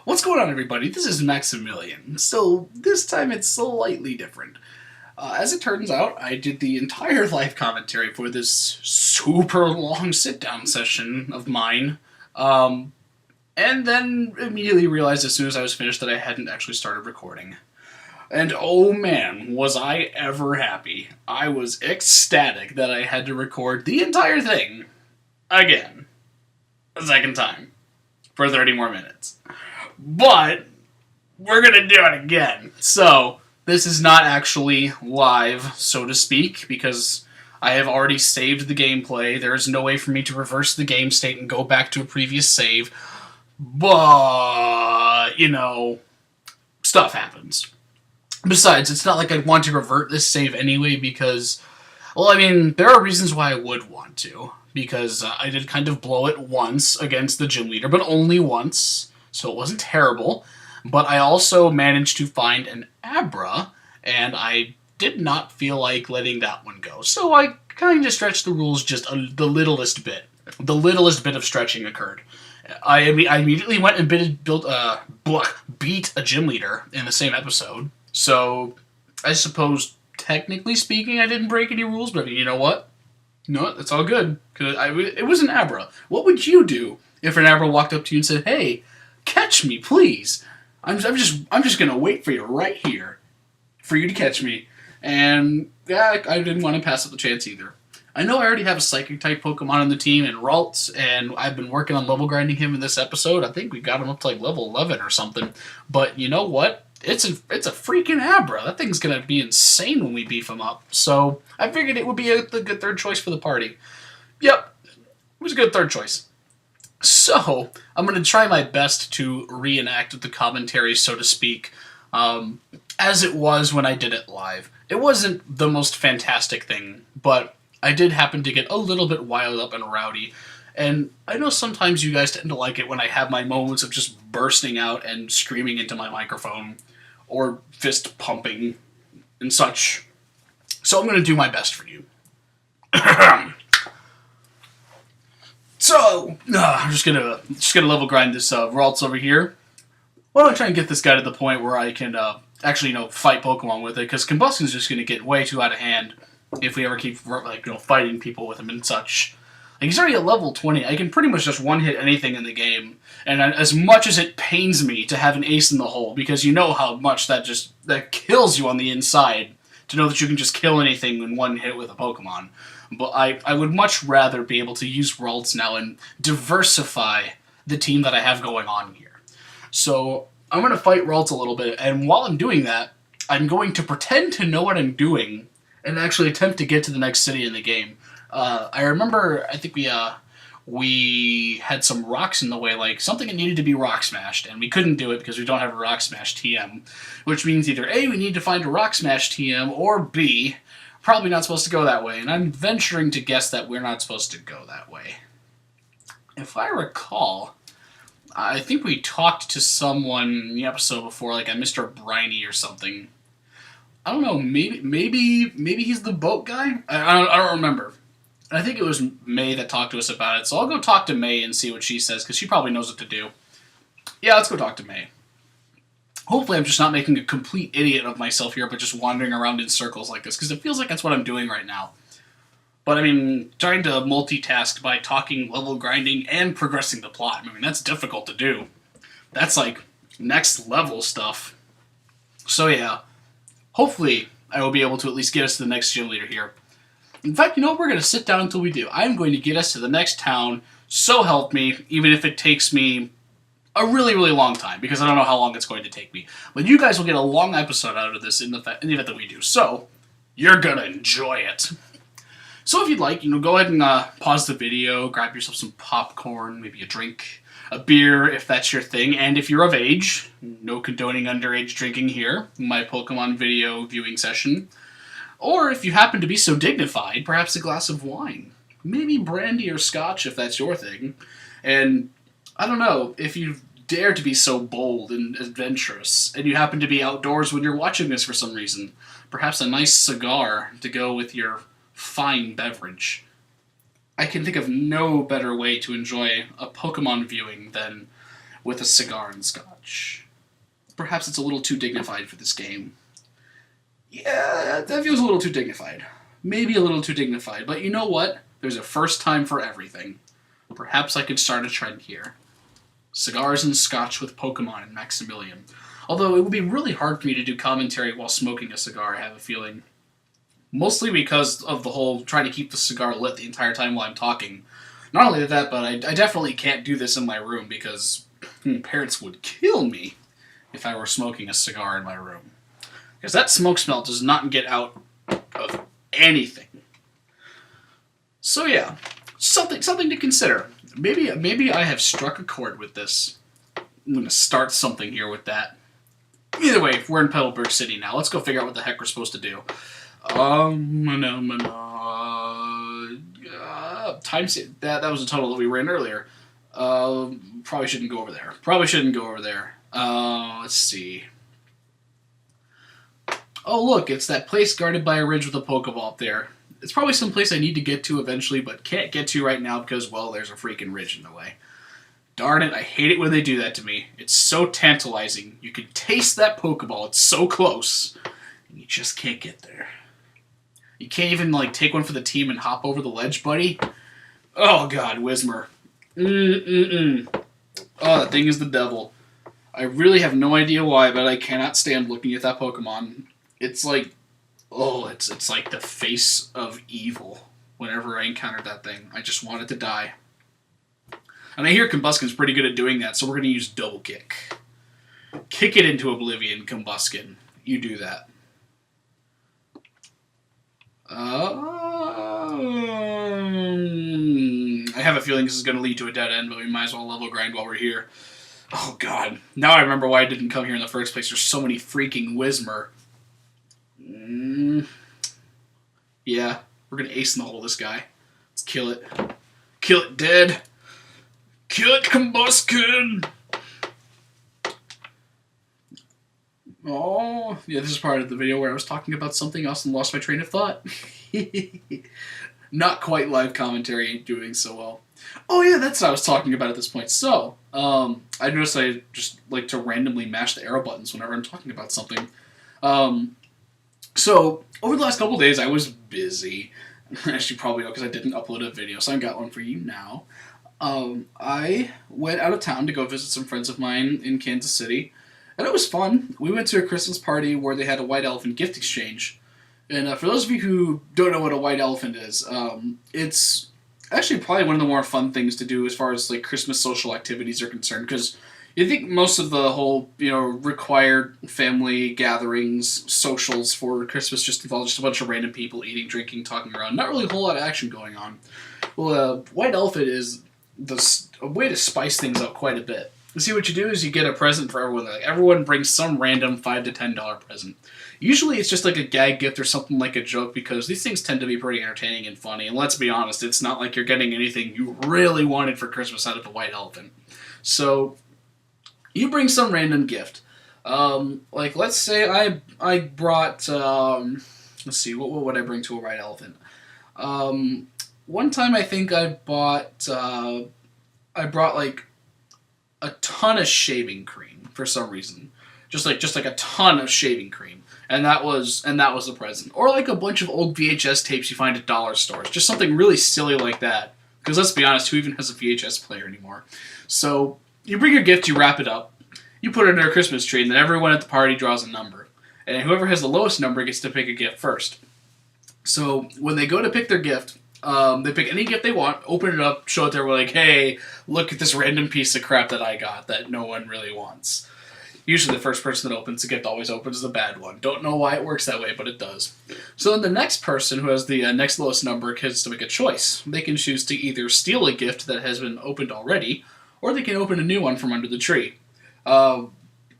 What's going on, everybody? This is Maximilian. So, this time it's slightly different. As it turns out, I did the entire live commentary for this super long sit-down session of mine, and then immediately realized as soon as I was finished that I hadn't actually started recording. And oh man, was I ever happy. I was ecstatic that I had to record the entire thing again. A second time. For 30 more minutes. But we're gonna do it again. So, this is not actually live, so to speak, because I have already saved the gameplay. There is no way for me to reverse the game state and go back to a previous save. But, stuff happens. Besides, it's not like I'd want to revert this save anyway because, there are reasons why I would want to. Because I did kind of blow it once against the gym leader, but only once, so it wasn't terrible. But I also managed to find an Abra, and I did not feel like letting that one go. So I kind of stretched the rules just the littlest bit. The littlest bit of stretching occurred. I immediately went and beat a gym leader in the same episode. So I suppose, technically speaking, I didn't break any rules, but you know what? No, that's all good. Cause it was an Abra. What would you do if an Abra walked up to you and said, "Hey, catch me, please. I'm just gonna wait for you right here, for you to catch me." And yeah, I didn't want to pass up the chance either. I know I already have a Psychic type Pokemon on the team in Ralts, and I've been working on level grinding him in this episode. I think we got him up to like level 11 or something. But you know what? It's a freaking Abra. That thing's gonna be insane when we beef him up. So I figured it would be the good third choice for the party. Yep, it was a good third choice. So I'm gonna try my best to reenact the commentary, so to speak, as it was when I did it live. It wasn't the most fantastic thing, but I did happen to get a little bit wild up and rowdy. And I know sometimes you guys tend to like it when I have my moments of just bursting out and screaming into my microphone, or fist pumping and such. So I'm going to do my best for you. So, I'm just gonna level grind this Ralts over here. Why don't I try and get this guy to the point where I can actually, fight Pokemon with it, because Combustion's just going to get way too out of hand if we ever keep, fighting people with him and such. Like, he's already at level 20. I can pretty much just one-hit anything in the game. And as much as it pains me to have an ace in the hole, because you know how much that kills you on the inside, to know that you can just kill anything in one hit with a Pokemon. But I would much rather be able to use Ralts now and diversify the team that I have going on here. So I'm going to fight Ralts a little bit, and while I'm doing that, I'm going to pretend to know what I'm doing and actually attempt to get to the next city in the game. I remember, I think we had some rocks in the way, like something that needed to be rock smashed, and we couldn't do it because we don't have a rock smash TM, which means either A, we need to find a rock smash TM, or B, probably not supposed to go that way, and I'm venturing to guess that we're not supposed to go that way. If I recall, I think we talked to someone in the episode before, like a Mr. Briny or something. I don't know, maybe he's the boat guy? I don't remember. I think it was May that talked to us about it, so I'll go talk to May and see what she says, because she probably knows what to do. Yeah, let's go talk to May. Hopefully I'm just not making a complete idiot of myself here, but just wandering around in circles like this, because it feels like that's what I'm doing right now. But, trying to multitask by talking, level grinding, and progressing the plot, that's difficult to do. That's, next level stuff. So, yeah. Hopefully, I will be able to at least get us to the next gym leader here. In fact, we're going to sit down until we do. I'm going to get us to the next town, so help me, even if it takes me a really, really long time, because I don't know how long it's going to take me. But you guys will get a long episode out of this in the event that we do. So, you're going to enjoy it. So if you'd like, go ahead and pause the video, grab yourself some popcorn, maybe a drink, a beer if that's your thing, and if you're of age, no condoning underage drinking here, my Pokemon video viewing session. Or if you happen to be so dignified, perhaps a glass of wine. Maybe brandy or scotch if that's your thing. And I don't know, if you dare to be so bold and adventurous, and you happen to be outdoors when you're watching this for some reason, perhaps a nice cigar to go with your fine beverage. I can think of no better way to enjoy a Pokemon viewing than with a cigar and scotch. Perhaps it's a little too dignified for this game. Yeah, that feels a little too dignified. Maybe a little too dignified, but you know what? There's a first time for everything. Perhaps I could start a trend here. Cigars and scotch with Pokemon and Maximilian. Although it would be really hard for me to do commentary while smoking a cigar, I have a feeling. Mostly because of the whole trying to keep the cigar lit the entire time while I'm talking. Not only that, but I definitely can't do this in my room because parents would kill me if I were smoking a cigar in my room. Because that smoke smell does not get out of anything. So yeah, something to consider. Maybe I have struck a chord with this. I'm going to start something here with that. Either way, we're in Petalburg City now. Let's go figure out what the heck we're supposed to do. That was a tunnel that we were in earlier. Probably shouldn't go over there. Let's see. Oh, look, it's that place guarded by a ridge with a Pokeball up there. It's probably some place I need to get to eventually, but can't get to right now because, well, there's a freaking ridge in the way. Darn it, I hate it when they do that to me. It's so tantalizing. You can taste that Pokeball. It's so close. And you just can't get there. You can't even, take one for the team and hop over the ledge, buddy. Oh, God, Whismur. Oh, that thing is the devil. I really have no idea why, but I cannot stand looking at that Pokemon. It's like the face of evil whenever I encounter that thing. I just want it to die. And I hear Combusken's pretty good at doing that, so we're going to use Double Kick. Kick it into oblivion, Combusken. You do that. I have a feeling this is going to lead to a dead end, but we might as well level grind while we're here. Oh, God. Now I remember why I didn't come here in the first place. There's so many freaking Whismur. Yeah, we're going to ace in the hole this guy. Let's kill it. Kill it dead. Kill it, Combusken! Oh, yeah, this is part of the video where I was talking about something else and lost my train of thought. Not quite live commentary ain't doing so well. Oh yeah, that's what I was talking about at this point. So, I noticed I just like to randomly mash the arrow buttons whenever I'm talking about something. So, over the last couple days, I was busy. As you probably know, because I didn't upload a video, so I got one for you now. I went out of town to go visit some friends of mine in Kansas City, and it was fun. We went to a Christmas party where they had a white elephant gift exchange. And for those of you who don't know what a white elephant is, it's actually probably one of the more fun things to do as far as Christmas social activities are concerned, because you think most of the whole, required family gatherings, socials for Christmas just involve just a bunch of random people eating, drinking, talking around. Not really a whole lot of action going on. Well, white elephant is a way to spice things up quite a bit. You see, what you do is you get a present for everyone. Everyone brings some random $5 to $10 present. Usually it's just a gag gift or something like a joke, because these things tend to be pretty entertaining and funny. And let's be honest, it's not like you're getting anything you really wanted for Christmas out of a white elephant. So you bring some random gift. Let's say I brought, let's see, what would I bring to a white elephant? One time I think I brought a ton of shaving cream for some reason. Just a ton of shaving cream. And that was the present. Or a bunch of old VHS tapes you find at dollar stores. Just something really silly like that. Because let's be honest, who even has a VHS player anymore? So you bring your gift, you wrap it up, you put it under a Christmas tree, and then everyone at the party draws a number. And whoever has the lowest number gets to pick a gift first. So when they go to pick their gift, they pick any gift they want, open it up, show it to everyone, hey, look at this random piece of crap that I got that no one really wants. Usually the first person that opens the gift always opens the bad one. Don't know why it works that way, but it does. So then the next person who has the next lowest number gets to make a choice. They can choose to either steal a gift that has been opened already, or they can open a new one from under the tree. Now,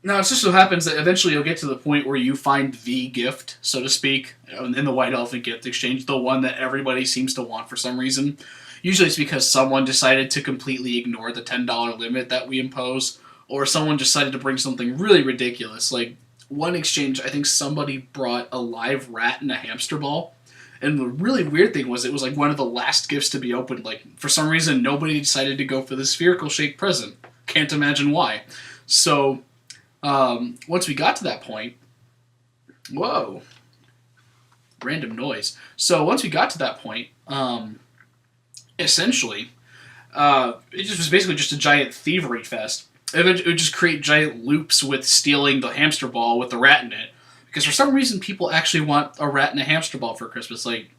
it just so happens that eventually you'll get to the point where you find the gift, so to speak, in the white elephant gift exchange, the one that everybody seems to want for some reason. Usually it's because someone decided to completely ignore the $10 limit that we impose, or someone decided to bring something really ridiculous. One exchange, I think somebody brought a live rat and a hamster ball, and the really weird thing was it was one of the last gifts to be opened. For some reason, nobody decided to go for the spherical shaped present. Can't imagine why. So, once we got to that point, whoa, random noise. So once we got to that point, essentially, it just was basically just a giant thievery fest. It would just create giant loops with stealing the hamster ball with the rat in it. Because for some reason, people actually want a rat and a hamster ball for Christmas. Like,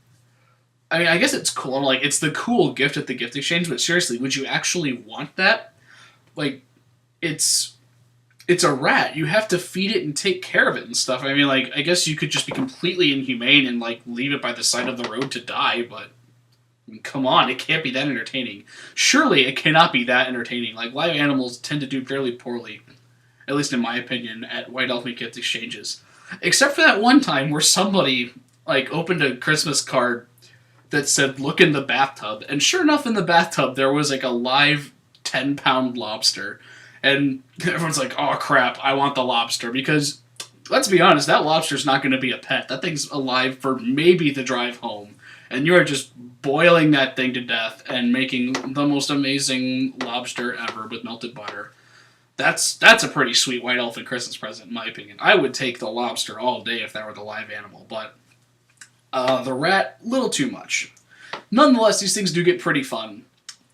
I mean, I guess it's cool. Like, it's the cool gift at the gift exchange, but seriously, would you actually want that? Like, it's a rat. You have to feed it and take care of it and stuff. I mean, like, I guess you could just be completely inhumane and, like, leave it by the side of the road to die, but I mean, come on, it can't be that entertaining. Surely it cannot be that entertaining. Like, live animals tend to do fairly poorly, at least in my opinion, at White Elephant gift exchanges. Except for that one time where somebody, like, opened a Christmas card that said, "Look in the bathtub," and sure enough, in the bathtub, there was, like, a live 10-pound lobster. And everyone's like, "Oh, crap, I want the lobster." Because, let's be honest, that lobster's not going to be a pet. That thing's alive for maybe the drive home. And you are just boiling that thing to death and making the most amazing lobster ever with melted butter. That's a pretty sweet White Elephant Christmas present, in my opinion. I would take the lobster all day if that were the live animal, but the rat, little too much. Nonetheless, these things do get pretty fun.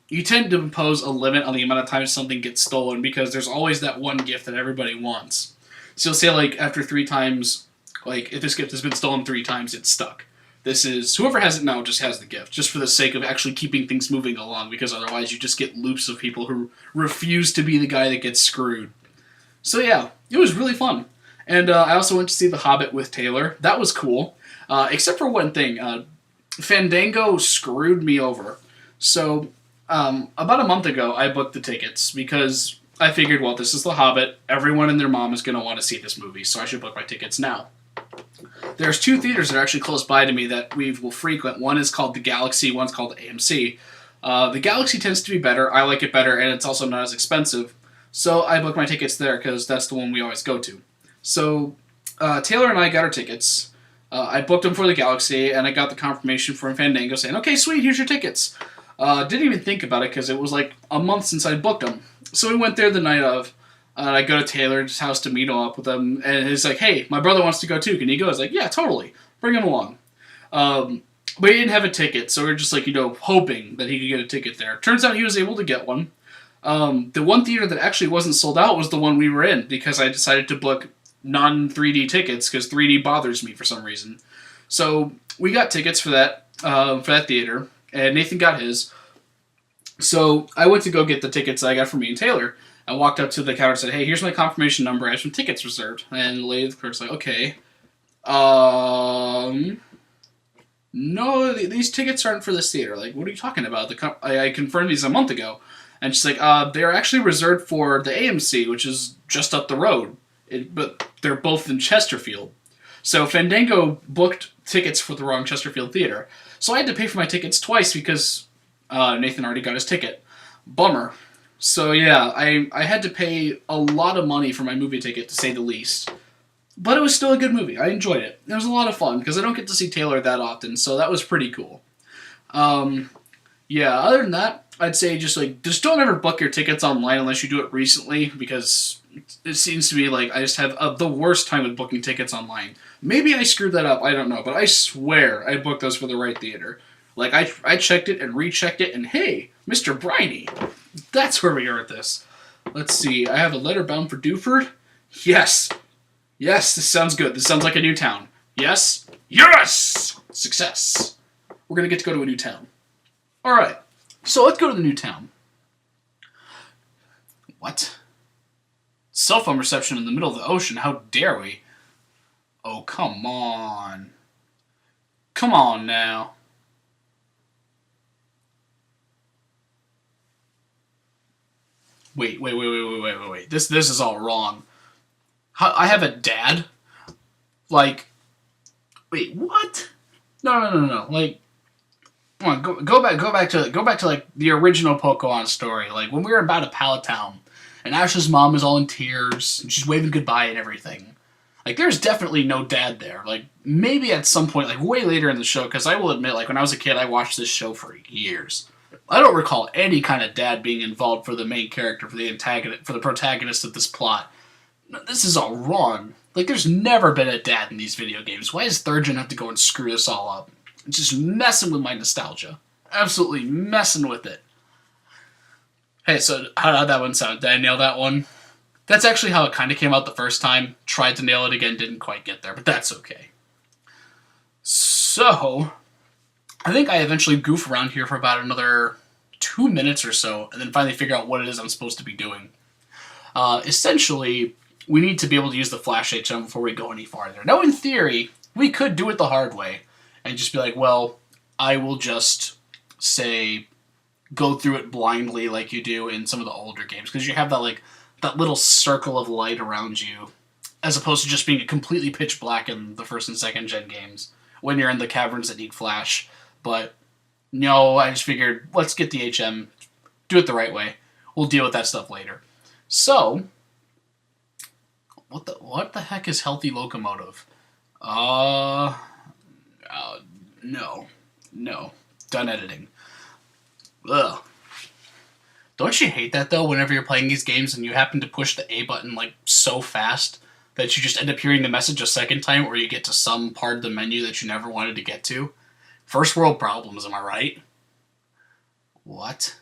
You tend to impose a limit on the amount of times something gets stolen because there's always that one gift that everybody wants. So you'll say, like, after 3 times, like, if this gift has been stolen 3 times, it's stuck. This is, whoever has it now just has the gift, just for the sake of actually keeping things moving along, because otherwise you just get loops of people who refuse to be the guy that gets screwed. So yeah, it was really fun. And I also went to see The Hobbit with Taylor. That was cool. Except for one thing. Fandango screwed me over. So, about a month ago, I booked the tickets because I figured, well, this is The Hobbit. Everyone and their mom is going to want to see this movie, so I should book my tickets now. There's 2 theaters that are actually close by to me that we will frequent. One is called the Galaxy, one's called AMC. The Galaxy tends to be better. I like it better, and it's also not as expensive. So I booked my tickets there because that's the one we always go to. So Taylor and I got our tickets. I booked them for the Galaxy, and I got the confirmation from Fandango saying, "Okay, sweet, here's your tickets." Didn't even think about it because it was like a month since I booked them. So we went there the night of. I go to Taylor's house to meet up with him, and he's like, "Hey, my brother wants to go too. Can he go?" I was like, "Yeah, totally. Bring him along." But he didn't have a ticket, so we are just like, hoping that he could get a ticket there. Turns out he was able to get one. The one theater that actually wasn't sold out was the one we were in, because I decided to book non-3D tickets, because 3D bothers me for some reason. So we got tickets for that theater, and Nathan got his. So I went to go get the tickets that I got for me and Taylor. I walked up to the counter and said, "Hey, here's my confirmation number. I have some tickets reserved." And the lady at the clerk's like, "Okay. No, these tickets aren't for this theater. Like, what are you talking about? I confirmed these a month ago." And she's like, "They're actually reserved for the AMC, which is just up the road. But they're both in Chesterfield." So Fandango booked tickets for the wrong Chesterfield theater. So I had to pay for my tickets twice because Nathan already got his ticket. Bummer. So yeah, I had to pay a lot of money for my movie ticket, to say the least. But it was still a good movie. I enjoyed it. It was a lot of fun, because I don't get to see Taylor that often, so that was pretty cool. Yeah, other than that, I'd say just don't ever book your tickets online unless you do it recently, because it seems to me like I just have the worst time with booking tickets online. Maybe I screwed that up, I don't know, but I swear I booked those for the right theater. Like, I checked it and rechecked it, and hey, Mr. Briney, that's where we are at this. Let's see, I have a letter bound for Dewford. Yes! Yes, this sounds good. This sounds like a new town. Yes? Yes! Success! We're going to get to go to a new town. Alright, so let's go to the new town. What? Cell phone reception in the middle of the ocean, how dare we? Oh, come on. Come on now. Wait. This is all wrong. I have a dad? Like, wait, what? No. Like, come on, go back to like the original Pokemon story. Like when we were about a Pallet Town, and Ash's mom is all in tears, and she's waving goodbye and everything. Like, there's definitely no dad there. Like, maybe at some point, like way later in the show, because I will admit, like when I was a kid, I watched this show for years. I don't recall any kind of dad being involved for the main character, for the antagonist, for the protagonist of this plot. This is all wrong. Like, there's never been a dad in these video games. Why does Third Gen have to go and screw this all up? It's just messing with my nostalgia. Absolutely messing with it. Hey, so how'd that one sound? Did I nail that one? That's actually how it kind of came out the first time. Tried to nail it again, didn't quite get there, but that's okay. So, I think I eventually goof around here for about another 2 minutes or so, and then finally figure out what it is I'm supposed to be doing. Essentially, we need to be able to use the flash HM before we go any farther. Now, in theory, we could do it the hard way, and just be like, well, I will just, say, go through it blindly like you do in some of the older games, because you have that, like, that little circle of light around you, as opposed to just being completely pitch black in the first and second gen games, when you're in the caverns that need flash. But, no, I just figured, let's get the HM, do it the right way. We'll deal with that stuff later. So, what the heck is healthy locomotive? No. Done editing. Ugh. Don't you hate that, though, whenever you're playing these games and you happen to push the A button, like, so fast that you just end up hearing the message a second time, or you get to some part of the menu that you never wanted to get to? First world problems, am I right? What?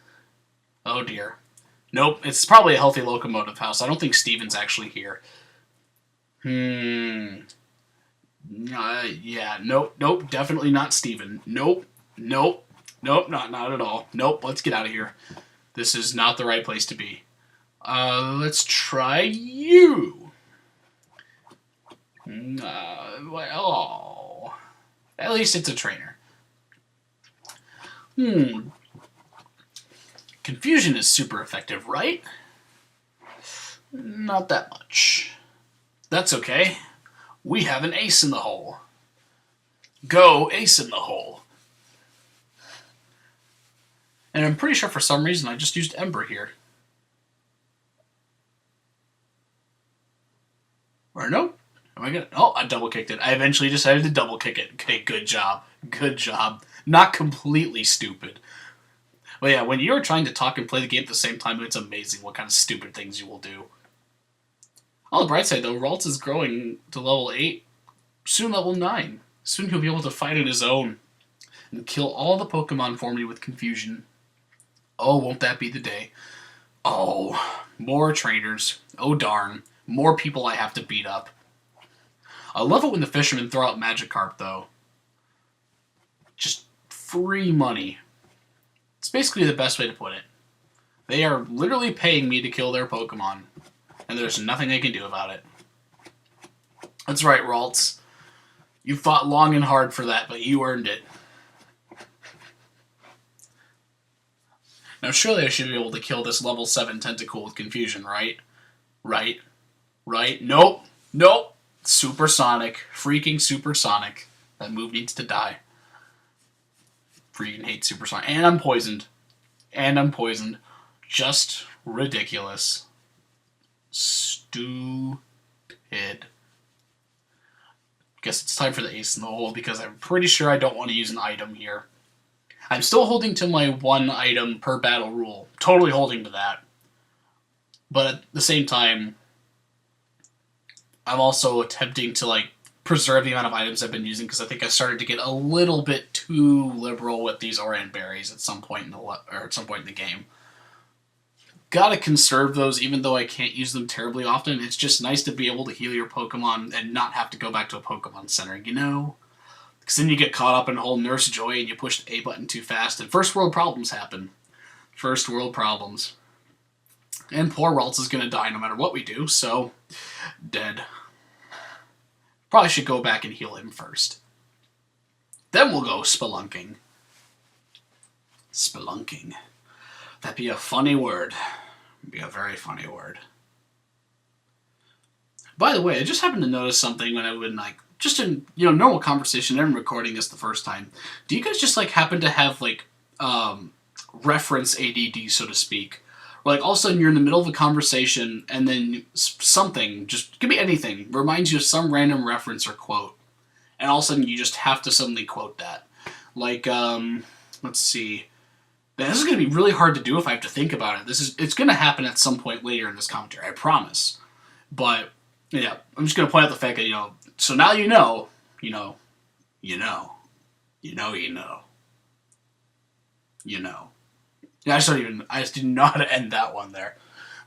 Oh, dear. Nope, it's probably a healthy locomotive house. I don't think Steven's actually here. Yeah, nope, definitely not Steven. Nope, not at all. Nope, let's get out of here. This is not the right place to be. Let's try you. Well, at least it's a trainer. Confusion is super effective, right? Not that much. That's okay. We have an ace in the hole. Go ace in the hole. And I'm pretty sure for some reason I just used Ember here. Or no? Am I gonna? Oh, I double kicked it. I eventually decided to double kick it. Okay, good job. Good job. Not completely stupid. But yeah, when you're trying to talk and play the game at the same time, it's amazing what kind of stupid things you will do. On the bright side, though, Ralts is growing to level 8, soon level 9. Soon he'll be able to fight on his own and kill all the Pokemon for me with confusion. Oh, won't that be the day? Oh, more trainers. Oh, darn. More people I have to beat up. I love it when the fishermen throw out Magikarp, though. Just free money. It's basically the best way to put it. They are literally paying me to kill their Pokemon, and there's nothing I can do about it. That's right, Ralts. You fought long and hard for that, but you earned it. Now, surely I should be able to kill this level 7 Tentacool with confusion, right? Right. Nope. Supersonic. Freaking supersonic. That move needs to die. Freaking hate supersonic. And I'm poisoned. Just ridiculous. Stupid. Guess it's time for the ace in the hole, because I'm pretty sure I don't want to use an item here. I'm still holding to my 1 item per battle rule. Totally holding to that. But at the same time, I'm also attempting to, like, preserve the amount of items I've been using, because I think I started to get a little bit too liberal with these Oran berries at some point in the game. Gotta conserve those, even though I can't use them terribly often. It's just nice to be able to heal your Pokemon and not have to go back to a Pokemon Center, you know? Because then you get caught up in a whole Nurse Joy and you push the A button too fast, and first world problems happen. First world problems. And poor Ralts is going to die no matter what we do, so dead. Probably should go back and heal him first. Then we'll go spelunking. Spelunking. That'd be a funny word. It'd be a very funny word. By the way, I just happened to notice something when I would, like, just in, normal conversation, I'm recording this the first time. Do you guys just, like, happen to have, like, reference ADD, so to speak? Or, like, all of a sudden you're in the middle of a conversation and then something, just, could be anything, reminds you of some random reference or quote. And all of a sudden you just have to suddenly quote that. Like, let's see. Now, this is going to be really hard to do if I have to think about it. It's going to happen at some point later in this commentary, I promise. But, yeah, I'm just going to point out the fact that, so now you know. Yeah, I just didn't know how to end that one there.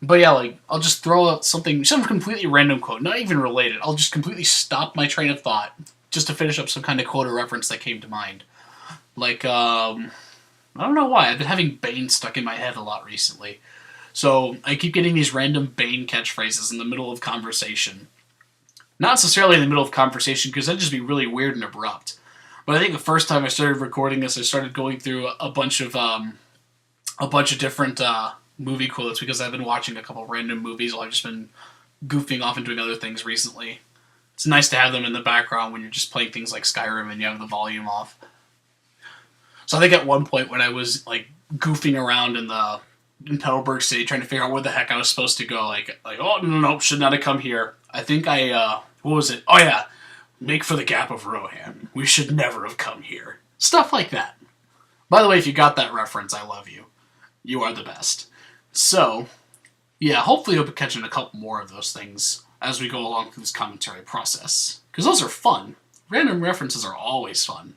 But yeah, I'll just throw out some completely random quote, not even related. I'll just completely stop my train of thought just to finish up some kind of quote or reference that came to mind. I don't know why. I've been having Bane stuck in my head a lot recently. So I keep getting these random Bane catchphrases in the middle of conversation. Not necessarily in the middle of conversation, because that'd just be really weird and abrupt. But I think the first time I started recording this, I started going through a bunch of different movie quotes, because I've been watching a couple random movies while I've just been goofing off and doing other things recently. It's nice to have them in the background when you're just playing things like Skyrim and you have the volume off. So I think at one point when I was goofing around in Petalburg City trying to figure out where the heck I was supposed to go, oh no, should not have come here. I think what was it? Oh yeah, make for the Gap of Rohan. We should never have come here. Stuff like that. By the way, if you got that reference, I love you. You are the best. So, yeah, hopefully you'll be catching a couple more of those things as we go along through this commentary process. Because those are fun. Random references are always fun.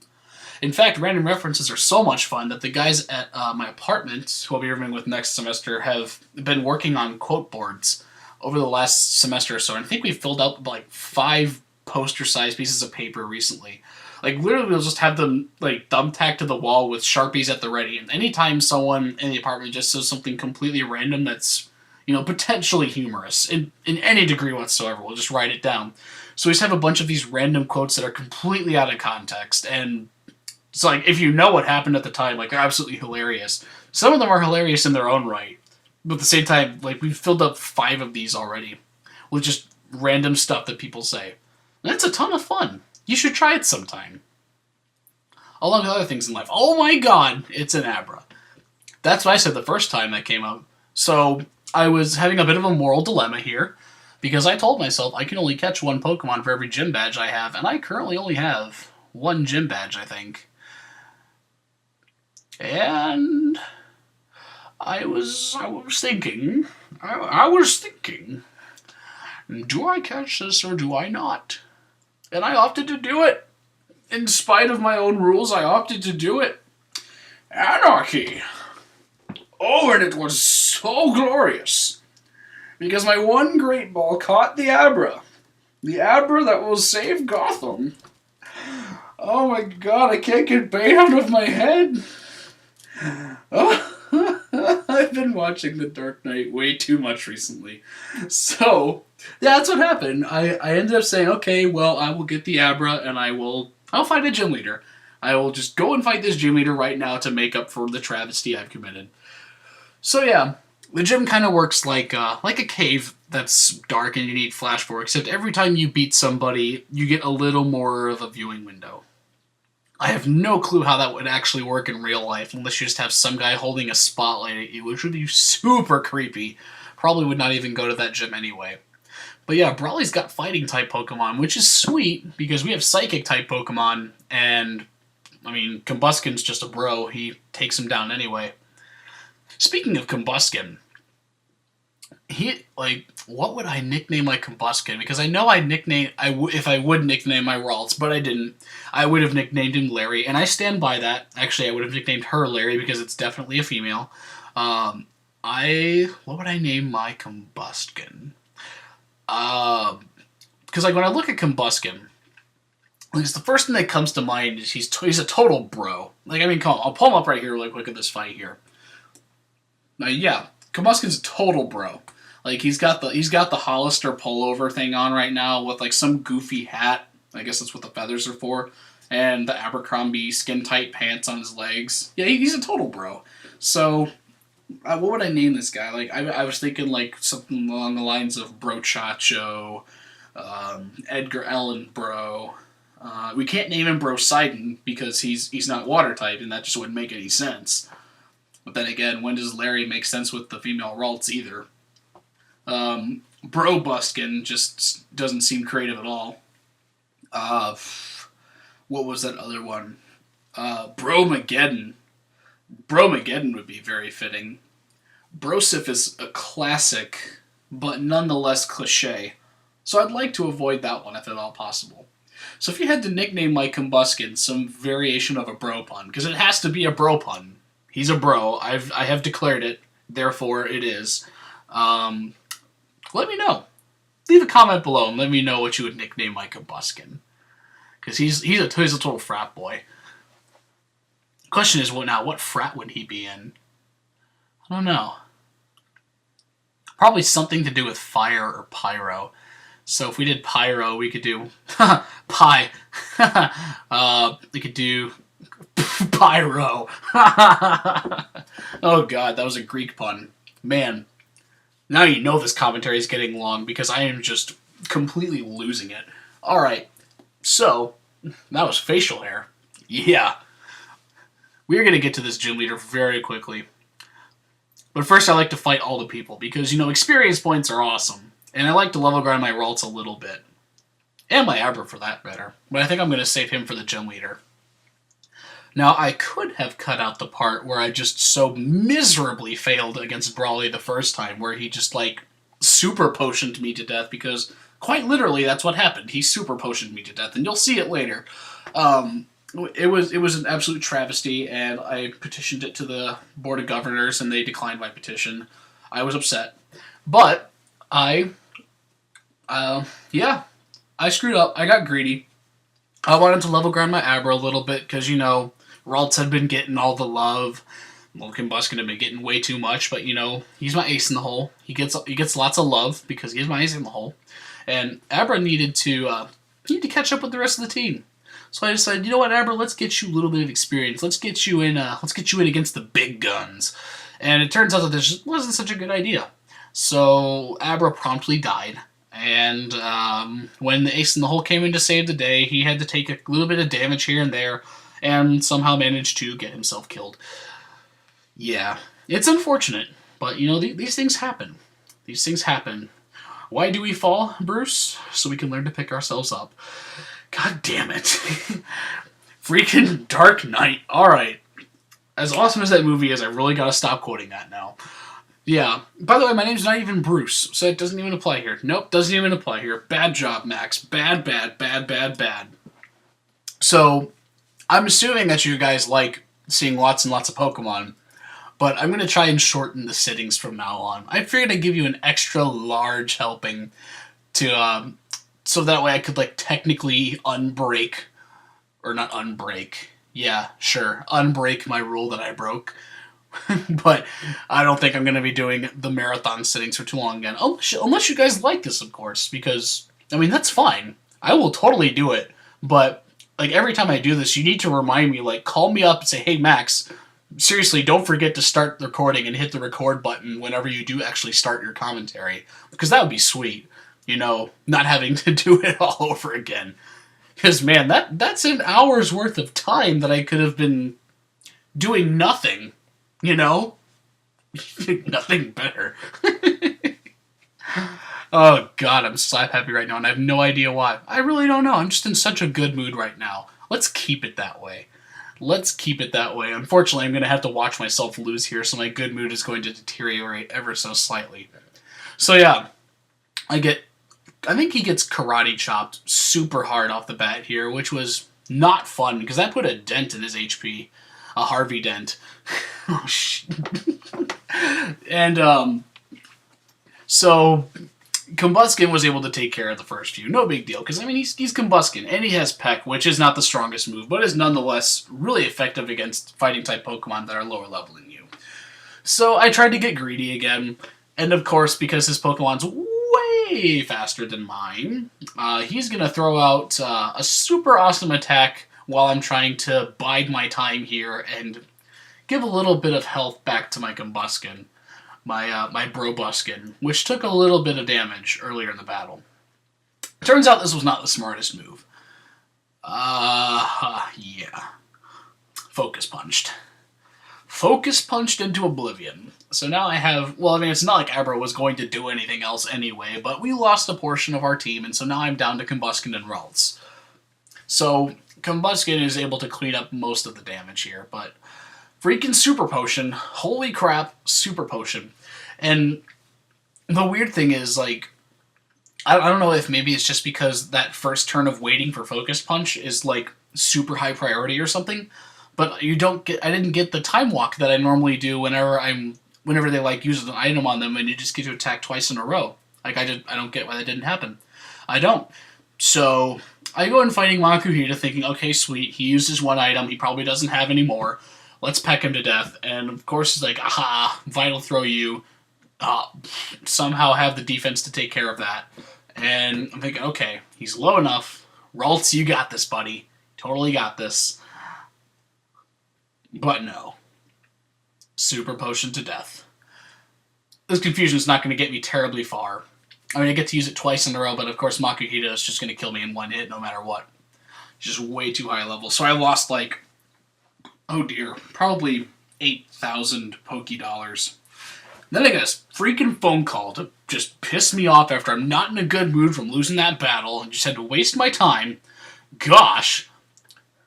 In fact, random references are so much fun that the guys at my apartment, who I'll be rooming with next semester, have been working on quote boards over the last semester or so. And I think we filled out 5 poster-sized pieces of paper recently. Literally, we'll just have them thumbtacked to the wall with Sharpies at the ready. And anytime someone in the apartment just says something completely random that's, potentially humorous in any degree whatsoever, we'll just write it down. So we just have a bunch of these random quotes that are completely out of context, and it's if you know what happened at the time, they're absolutely hilarious. Some of them are hilarious in their own right, but at the same time, we've filled up 5 of these already with just random stuff that people say. And it's a ton of fun. You should try it sometime. Along with other things in life. Oh my god, it's an Abra. That's what I said the first time that came up. So I was having a bit of a moral dilemma here, because I told myself I can only catch 1 Pokemon for every gym badge I have, and I currently only have 1 gym badge, I think. And I was thinking, do I catch this or do I not? And I opted to do it. In spite of my own rules, I opted to do it. Anarchy! Oh, and it was so glorious. Because my 1 Great Ball caught the Abra. The Abra that will save Gotham. Oh my god, I can't get Bane out of my head. Oh, I've been watching The Dark Knight way too much recently. So, yeah, that's what happened. I ended up saying, okay, well, I will get the Abra and I'll fight a gym leader. I will just go and fight this gym leader right now to make up for the travesty I've committed. So yeah, the gym kind of works like a cave that's dark and you need flash for, except every time you beat somebody, you get a little more of a viewing window. I have no clue how that would actually work in real life unless you just have some guy holding a spotlight at you, which would be super creepy. Probably would not even go to that gym anyway. But yeah, Brawly's got fighting-type Pokemon, which is sweet, because we have Psychic-type Pokemon, and, Combusken's just a bro. He takes him down anyway. Speaking of Combusken, what would I nickname my Combusken? Because I know if I would nickname my Ralts, but I didn't. I would have nicknamed him Larry, and I stand by that. Actually, I would have nicknamed her Larry, because it's definitely a female. What would I name my Combusken? Because when I look at Combusken, the first thing that comes to mind is he's a total bro. Come on, I'll pull him up right here really quick at this fight here. Now, yeah, Combusken's a total bro. He's got the Hollister pullover thing on right now with some goofy hat. I guess that's what the feathers are for, and the Abercrombie skin tight pants on his legs. Yeah, he's a total bro. So, what would I name this guy? I was thinking something along the lines of Brochacho, Edgar Allan Bro. We can't name him Brosidon because he's not water type, and that just wouldn't make any sense. But then again, when does Larry make sense with the female Ralts either? Brobuskin just doesn't seem creative at all. What was that other one? Bromageddon. Bromageddon would be very fitting. Brosif is a classic, but nonetheless cliche, so I'd like to avoid that one if at all possible. So if you had to nickname my Combuskin some variation of a bro pun, because it has to be a bro pun. He's a bro. I have declared it, therefore it is. Let me know. Leave a comment below and let me know what you would nickname my Combuskin. Because he's a total frat boy. Question is, what frat would he be in? I don't know. Probably something to do with fire or pyro. So if we did pyro, we could do pie. We could do pyro. Oh god, that was a Greek pun. Man, now you know this commentary is getting long because I am just completely losing it. Alright, so that was facial hair. Yeah. We're going to get to this gym leader very quickly. But first I like to fight all the people because, experience points are awesome. And I like to level grind my Ralts a little bit. And my Abra for that matter. But I think I'm going to save him for the gym leader. Now, I could have cut out the part where I just so miserably failed against Brawly the first time, where he just, super potioned me to death, because quite literally that's what happened. He super potioned me to death, and you'll see it later. It was an absolute travesty, and I petitioned it to the Board of Governors, and they declined my petition. I was upset. But I screwed up. I got greedy. I wanted to level grind my Abra a little bit, because, Ralts had been getting all the love. Combuskin had been getting way too much, but, he's my ace in the hole. He gets lots of love, because he's my ace in the hole. And Abra needed to catch up with the rest of the team. So I decided, you know what, Abra, let's get you a little bit of experience. Let's get you in against the big guns. And it turns out that this wasn't such a good idea. So Abra promptly died. And when the ace in the hole came in to save the day, he had to take a little bit of damage here and there, and somehow managed to get himself killed. Yeah, it's unfortunate, but these things happen. These things happen. Why do we fall, Bruce? So we can learn to pick ourselves up. God damn it. Freaking Dark Knight. Alright. As awesome as that movie is, I really gotta stop quoting that now. Yeah. By the way, my name's not even Bruce, so it doesn't even apply here. Nope, doesn't even apply here. Bad job, Max. Bad, bad, bad, bad, bad. So, I'm assuming that you guys like seeing lots and lots of Pokemon, but I'm going to try and shorten the sittings from now on. I figured I'd give you an extra large helping to, so that way I could, technically unbreak, or not unbreak, yeah, sure, unbreak my rule that I broke. But I don't think I'm going to be doing the marathon sittings for too long again. Unless you guys like this, of course, because, that's fine. I will totally do it, but, every time I do this, you need to remind me, call me up and say, hey, Max, seriously, don't forget to start the recording and hit the record button whenever you do actually start your commentary, because that would be sweet, not having to do it all over again. Because, man, that's an hour's worth of time that I could have been doing nothing. Nothing better. Oh, God, I'm slap happy right now, and I have no idea why. I really don't know. I'm just in such a good mood right now. Let's keep it that way. Let's keep it that way. Unfortunately, I'm going to have to watch myself lose here, so my good mood is going to deteriorate ever so slightly. So, yeah, I think he gets karate chopped super hard off the bat here, which was not fun, because that put a dent in his HP. A Harvey dent. Oh, shit. And, so Combuskin was able to take care of the first few. No big deal, because, he's Combuskin, and he has Peck, which is not the strongest move, but is nonetheless really effective against fighting-type Pokemon that are lower level than you. So I tried to get greedy again, and of course, because his Pokemon's way faster than mine, he's going to throw out a super awesome attack while I'm trying to bide my time here and give a little bit of health back to my Combuskin, my Brobuskin, which took a little bit of damage earlier in the battle. Turns out this was not the smartest move. Yeah. Focus punched. Focus punched into oblivion. So now I have, it's not like Abra was going to do anything else anyway, but we lost a portion of our team, and so now I'm down to Combuskin and Ralts. So Combuskin is able to clean up most of the damage here, but freaking Super Potion. Holy crap, Super Potion. And the weird thing is, like, I don't know if maybe it's just because that first turn of waiting for Focus Punch is, like, super high priority or something, but I didn't get the Time Walk that I normally do whenever they, like, use an item on them and you just get to attack twice in a row. Like, I don't get why that didn't happen. I don't. So, I go in fighting Makuhita thinking, okay, sweet, he used his one item, he probably doesn't have any more. Let's peck him to death. And, of course, he's like, aha, Vital Throw you. Somehow have the defense to take care of that. And I'm thinking, okay, he's low enough. Ralts, you got this, buddy. Totally got this. But no. Super Potion to death. This confusion is not going to get me terribly far. I mean, I get to use it twice in a row, but of course Makuhita is just going to kill me in one hit no matter what. He's just way too high level. So I lost, like, oh dear, probably 8,000 Poke Dollars. Then I got a freaking phone call to just piss me off after I'm not in a good mood from losing that battle and just had to waste my time. Gosh,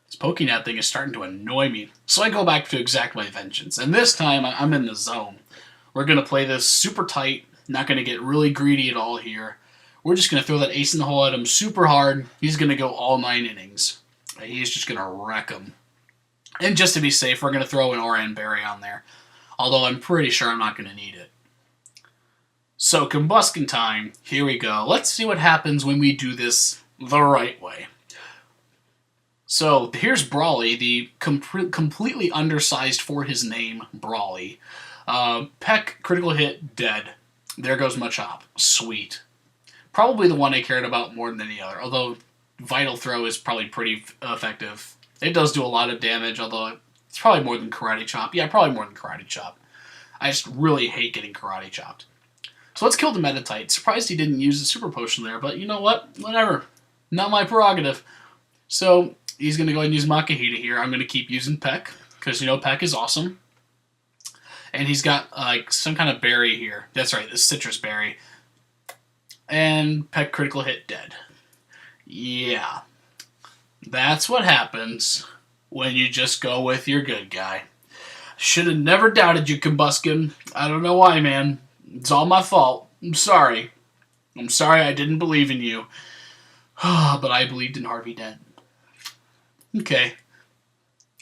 this Pokénap thing is starting to annoy me. So I go back to exact my vengeance. And this time I'm in the zone. We're going to play this super tight, not going to get really greedy at all here. We're just going to throw that ace in the hole at him super hard. He's going to go all 9 innings. He's just going to wreck him. And just to be safe, we're going to throw an Oran Berry on there. Although I'm pretty sure I'm not going to need it. So, Combuskin time. Here we go. Let's see what happens when we do this the right way. So, here's Brawly, the completely undersized for his name, Brawly. Peck, critical hit, dead. There goes Machop. Sweet. Probably the one I cared about more than any other, although Vital Throw is probably pretty effective. It does do a lot of damage, although it's probably more than Karate Chop. Yeah, probably more than Karate Chop. I just really hate getting Karate Chopped. So let's kill the Meditite. Surprised he didn't use the Super Potion there, but you know what? Whatever. Not my prerogative. So he's going to go ahead and use Makuhita here. I'm going to keep using Peck, because, you know, Peck is awesome. And he's got, like, some kind of berry here. That's right, this citrus berry. And Peck critical hit, dead. Yeah. That's what happens when you just go with your good guy. Should have never doubted you, Combuskin. I don't know why, man. It's all my fault. I'm sorry. I'm sorry I didn't believe in you. But I believed in Harvey Dent. Okay.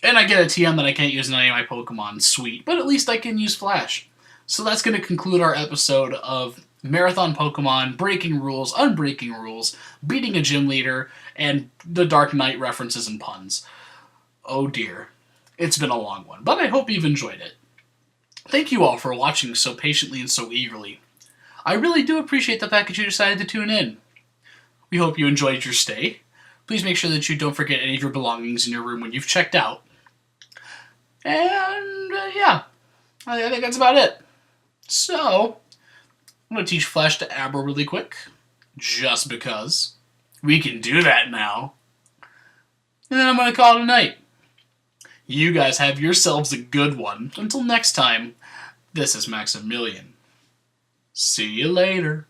And I get a TM that I can't use in any of my Pokemon. Sweet. But at least I can use Flash. So that's going to conclude our episode of Marathon Pokemon, breaking rules, unbreaking rules, beating a gym leader, and the Dark Knight references and puns. Oh dear. It's been a long one, but I hope you've enjoyed it. Thank you all for watching so patiently and so eagerly. I really do appreciate the fact that you decided to tune in. We hope you enjoyed your stay. Please make sure that you don't forget any of your belongings in your room when you've checked out. And, yeah. I think that's about it. So, I'm going to teach Flash to Abra really quick. Just because. We can do that now. And then I'm going to call it a night. You guys have yourselves a good one. Until next time, this is Maximilian. See you later.